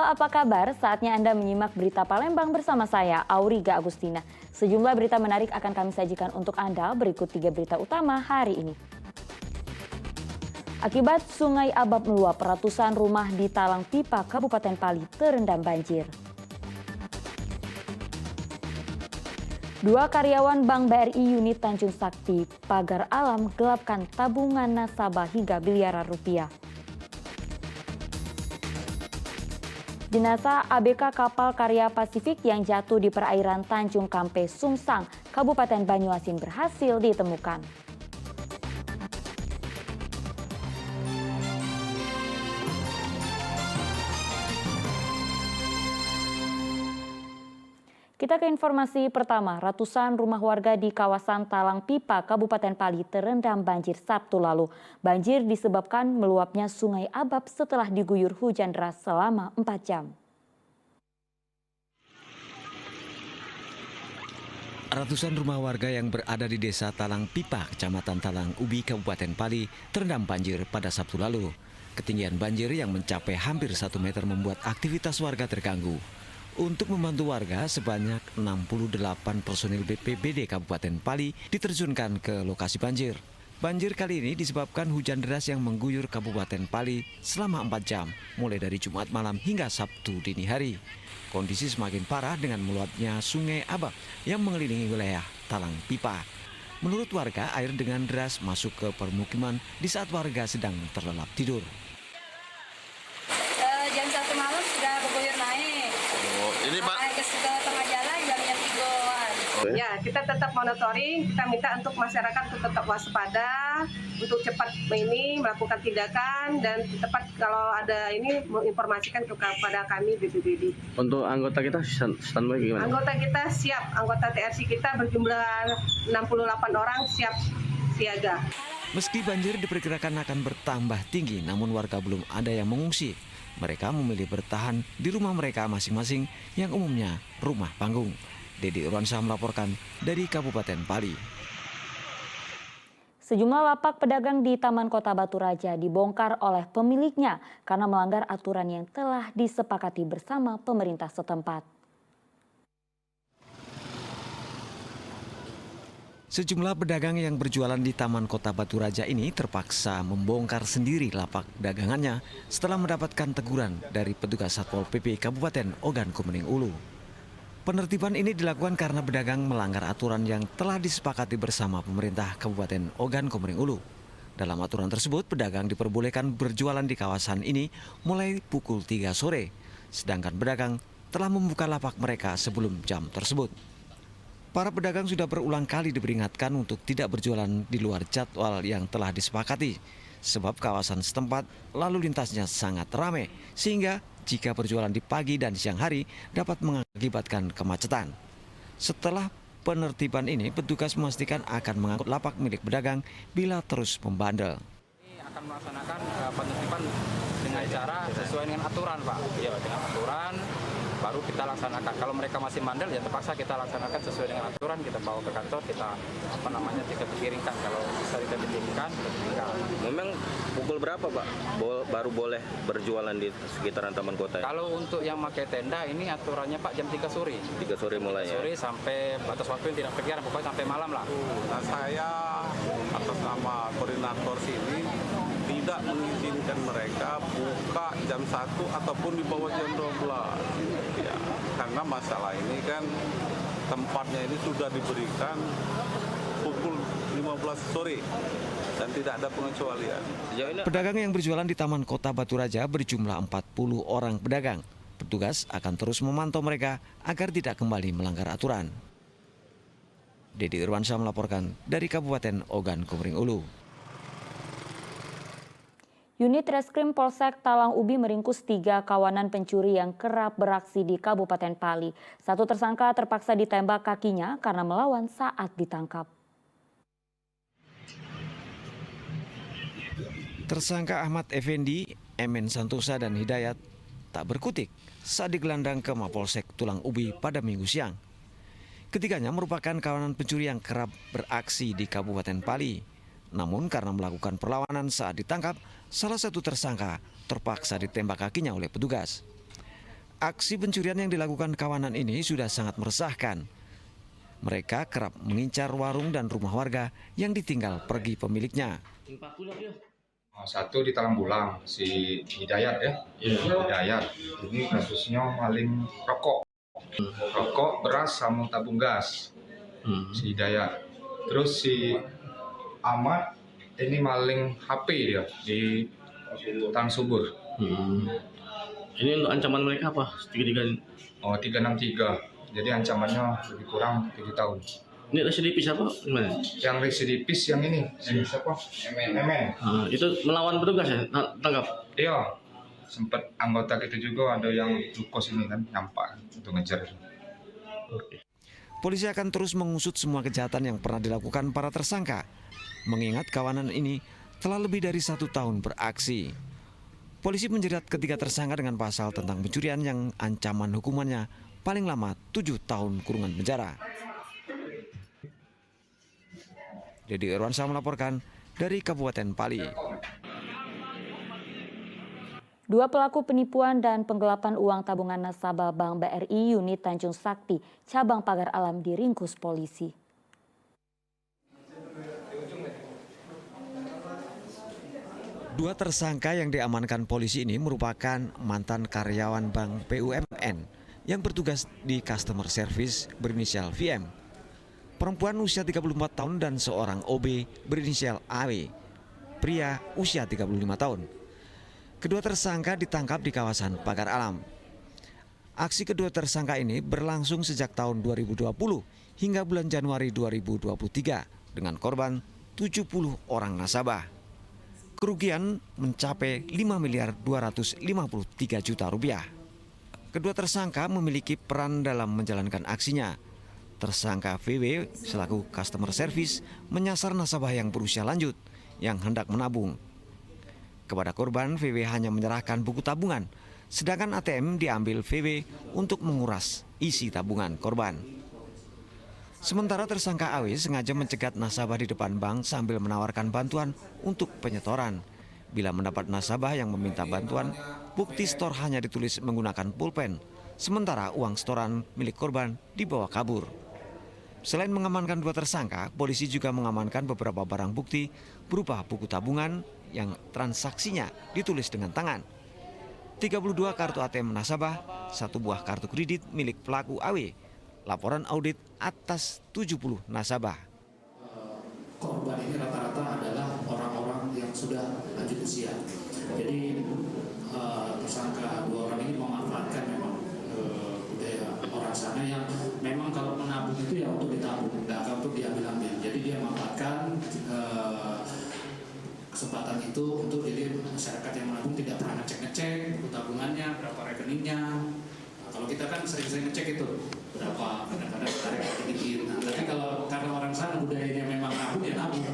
apa kabar? Saatnya Anda menyimak berita Palembang bersama saya, Auriga Agustina. Sejumlah berita menarik akan kami sajikan untuk Anda. Berikut 3 berita utama hari ini. Akibat Sungai Abab meluap, ratusan rumah di Talang Pipa, Kabupaten Pali terendam banjir. 2 karyawan Bank BRI unit Tanjung Sakti, pagar alam gelapkan tabungan nasabah hingga miliaran rupiah. Jenazah ABK kapal karya Pasifik yang jatuh di perairan Tanjung Kampe, Sungsang, Kabupaten Banyuasin berhasil ditemukan. Kita ke informasi pertama, ratusan rumah warga di kawasan Talang Pipa, Kabupaten Pali terendam banjir Sabtu lalu. Banjir disebabkan meluapnya Sungai Abab setelah diguyur hujan deras selama 4 jam. Ratusan rumah warga yang berada di desa Talang Pipa, Kecamatan Talang Ubi, Kabupaten Pali terendam banjir pada Sabtu lalu. Ketinggian banjir yang mencapai hampir 1 meter membuat aktivitas warga terganggu. Untuk membantu warga, sebanyak 68 personil BPBD Kabupaten Pali diterjunkan ke lokasi banjir. Banjir kali ini disebabkan hujan deras yang mengguyur Kabupaten Pali selama 4 jam, mulai dari Jumat malam hingga Sabtu dini hari. Kondisi semakin parah dengan meluapnya Sungai Abab yang mengelilingi wilayah Talang Pipa. Menurut warga, air dengan deras masuk ke permukiman di saat warga sedang terlelap tidur. Jam 1 malam sudah berguyur naik. Ini Pak. Naik ke tengah jalan jamnya 3-an. Ya, kita tetap monitoring, kita minta untuk masyarakat untuk tetap waspada, untuk cepat melakukan tindakan dan tepat kalau ada ini menginformasikan kepada kami BPBD. Untuk anggota kita standby gimana? Anggota kita siap, anggota TRC kita berjumlah 68 orang siap siaga. Meski banjir diperkirakan akan bertambah tinggi, namun warga belum ada yang mengungsi. Mereka memilih bertahan di rumah mereka masing-masing yang umumnya rumah panggung. Dedi Irwansyah melaporkan dari Kabupaten Pali. Sejumlah lapak pedagang di Taman Kota Batu Raja dibongkar oleh pemiliknya karena melanggar aturan yang telah disepakati bersama pemerintah setempat. Sejumlah pedagang yang berjualan di Taman Kota Batu Raja ini terpaksa membongkar sendiri lapak dagangannya setelah mendapatkan teguran dari petugas Satpol PP Kabupaten Ogan Komering Ulu. Penertiban ini dilakukan karena pedagang melanggar aturan yang telah disepakati bersama pemerintah Kabupaten Ogan Komering Ulu. Dalam aturan tersebut, pedagang diperbolehkan berjualan di kawasan ini mulai pukul 3 sore, sedangkan pedagang telah membuka lapak mereka sebelum jam tersebut. Para pedagang sudah berulang kali diperingatkan untuk tidak berjualan di luar jadwal yang telah disepakati, sebab kawasan setempat lalu lintasnya sangat ramai, sehingga jika berjualan di pagi dan siang hari dapat mengakibatkan kemacetan. Setelah penertiban ini, petugas memastikan akan mengangkut lapak milik pedagang bila terus membandel. Ini akan melaksanakan penertiban dengan cara sesuai dengan aturan, Pak. Ya, dengan aturan baru kita laksanakan. Kalau mereka masih mandel, ya terpaksa kita laksanakan sesuai dengan aturan. Kita bawa ke kantor, kita kita piringkan. Kalau bisa kita piringkan, kita tinggal. Memang pukul berapa Pak baru boleh berjualan di sekitaran Taman Kota? Kalau untuk yang pakai tenda ini aturannya Pak jam 3 sore. 3 sore mulai ya? Sore sampai batas waktu yang tidak terkira, pokoknya sampai malam lah. Nah, saya atas nama koordinator sini tidak mengizinkan mereka buka jam 1 ataupun di bawah jam 12. Ya, karena masalah ini kan tempatnya ini sudah diberikan pukul 15 sore dan tidak ada pengecualian. Pedagang yang berjualan di Taman Kota Batu Raja berjumlah 40 orang pedagang. Petugas akan terus memantau mereka agar tidak kembali melanggar aturan. Dedi Irwansyah melaporkan dari Kabupaten Ogan Komering Ulu. Unit Reskrim Polsek Talang Ubi meringkus 3 kawanan pencuri yang kerap beraksi di Kabupaten Pali. 1 tersangka terpaksa ditembak kakinya karena melawan saat ditangkap. Tersangka Ahmad Effendi, Emen Santosa dan Hidayat tak berkutik saat digelandang ke Mapolsek Talang Ubi pada Minggu siang. Ketiganya merupakan kawanan pencuri yang kerap beraksi di Kabupaten Pali. Namun karena melakukan perlawanan saat ditangkap, salah satu tersangka terpaksa ditembak kakinya oleh petugas. Aksi pencurian yang dilakukan kawanan ini sudah sangat meresahkan. Mereka kerap mengincar warung dan rumah warga yang ditinggal pergi pemiliknya. Satu di Talang-Bulang, si Hidayat ya. Hidayat. Ini kasusnya maling rokok. Rokok, beras, sama tabung gas. Si Hidayat. Terus si Ahmad, ini maling HP dia di Tang Subur. Ini untuk ancaman mereka apa? 363. Jadi ancamannya lebih kurang 7 tahun. Ini residipis apa? Gimana? Yang residivis yang ini, siapa? Emen. Itu melawan petugas ya? Tangkap? Iya, sempat anggota kita juga ada yang lukos ini kan, nampak untuk ngejar. Polisi akan terus mengusut semua kejahatan yang pernah dilakukan para tersangka. Mengingat kawanan ini telah lebih dari 1 tahun beraksi. Polisi menjerat ketiga tersangka dengan pasal tentang pencurian yang ancaman hukumannya paling lama 7 tahun kurungan penjara. Dedi Irwansyah melaporkan dari Kabupaten Pali. 2 pelaku penipuan dan penggelapan uang tabungan nasabah Bank BRI unit Tanjung Sakti, cabang Pagar Alam diringkus polisi. Dua tersangka yang diamankan polisi ini merupakan mantan karyawan Bank BUMN yang bertugas di customer service berinisial VM. Perempuan usia 34 tahun dan seorang OB berinisial AW, pria usia 35 tahun. Kedua tersangka ditangkap di kawasan Pagar Alam. Aksi kedua tersangka ini berlangsung sejak tahun 2020 hingga bulan Januari 2023 dengan korban 70 orang nasabah. Kerugian mencapai 5.253 juta rupiah. Kedua tersangka memiliki peran dalam menjalankan aksinya. Tersangka VW selaku customer service menyasar nasabah yang berusia lanjut yang hendak menabung. Kepada korban, VW hanya menyerahkan buku tabungan, sedangkan ATM diambil VW untuk menguras isi tabungan korban. Sementara tersangka AW sengaja mencegat nasabah di depan bank sambil menawarkan bantuan untuk penyetoran. Bila mendapat nasabah yang meminta bantuan, bukti setor hanya ditulis menggunakan pulpen, sementara uang setoran milik korban dibawa kabur. Selain mengamankan dua tersangka, polisi juga mengamankan beberapa barang bukti berupa buku tabungan yang transaksinya ditulis dengan tangan, 32 kartu ATM nasabah, 1 buah kartu kredit milik pelaku AW, laporan audit atas 70 nasabah. Korban ini rata-rata adalah orang-orang yang sudah lanjut usia. Jadi tersangka 2 orang ini memanfaatkan memang budaya orang sana yang memang kalau menabung itu ya untuk ditabung, tidak untuk diambil-ambil. Jadi dia memanfaatkan kesempatan itu untuk jadi masyarakat yang menabung tidak pernah ngecek buku tabungannya, berapa rekeningnya. Nah, kalau kita kan sering-sering ngecek itu berapa, kadang-kadang tarik sedikit. Nah, tapi kalau karena orang sana budayanya memang nabung ya nabung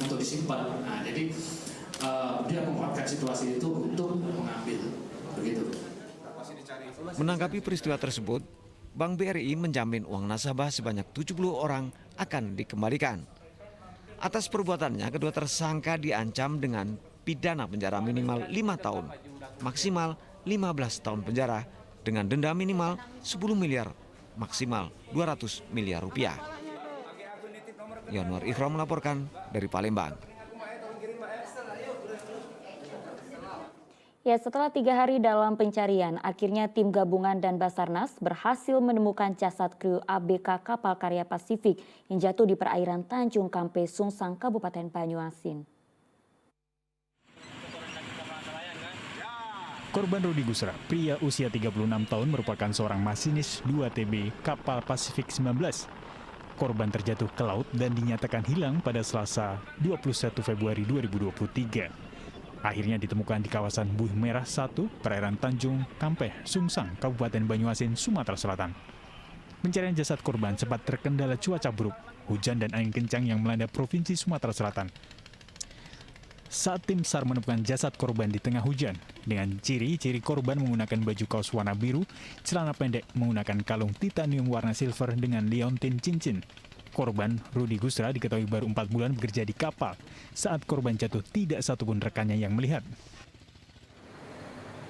untuk disimpan. Nah, jadi dia memanfaatkan situasi itu untuk mengambil, begitu. Menanggapi peristiwa tersebut, Bank BRI menjamin uang nasabah sebanyak 70 orang akan dikembalikan. Atas perbuatannya, kedua tersangka diancam dengan pidana penjara minimal 5 tahun, maksimal 15 tahun penjara, dengan denda minimal 10 miliar, maksimal 200 miliar rupiah. Yanwar Ikhram melaporkan dari Palembang. Ya, setelah 3 hari dalam pencarian, akhirnya tim gabungan dan Basarnas berhasil menemukan jasad kru ABK kapal karya Pasifik yang jatuh di perairan Tanjung Kampe, Sungsang, Kabupaten Banyuasin. Korban Rudi Gusra, pria usia 36 tahun merupakan seorang masinis 2TB kapal Pasifik 19. Korban terjatuh ke laut dan dinyatakan hilang pada Selasa 21 Februari 2023. Akhirnya ditemukan di kawasan Buih Merah 1, perairan Tanjung Kampeh, Sungsang, Kabupaten Banyuasin, Sumatera Selatan. Pencarian jasad korban sempat terkendala cuaca buruk, hujan dan angin kencang yang melanda Provinsi Sumatera Selatan. Saat tim SAR menemukan jasad korban di tengah hujan, dengan ciri-ciri korban menggunakan baju kaos warna biru, celana pendek menggunakan kalung titanium warna silver dengan liontin cincin. Korban Rudi Gusra diketahui baru 4 bulan bekerja di kapal. Saat korban jatuh tidak satupun rekannya yang melihat.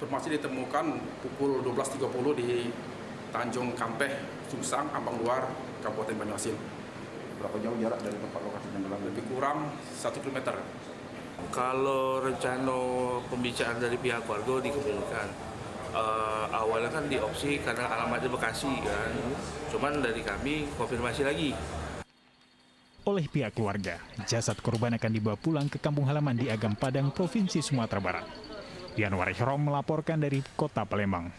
Informasi ditemukan pukul 12.30 di Tanjung Kampeh, Sungsang, Ampang Luar, Kabupaten Banyuasin. Berapa jauh jarak dari tempat lokasi tenggelam? Lebih kurang 1 km. Kalau rencana pembicaraan dari pihak keluarga dikembalikan, awalnya kan diopsi karena alamatnya Bekasi kan, cuman dari kami konfirmasi lagi. Oleh pihak keluarga, jasad korban akan dibawa pulang ke kampung halaman di Agam Padang, Provinsi Sumatera Barat. Yanwar Ihrom melaporkan dari Kota Palembang.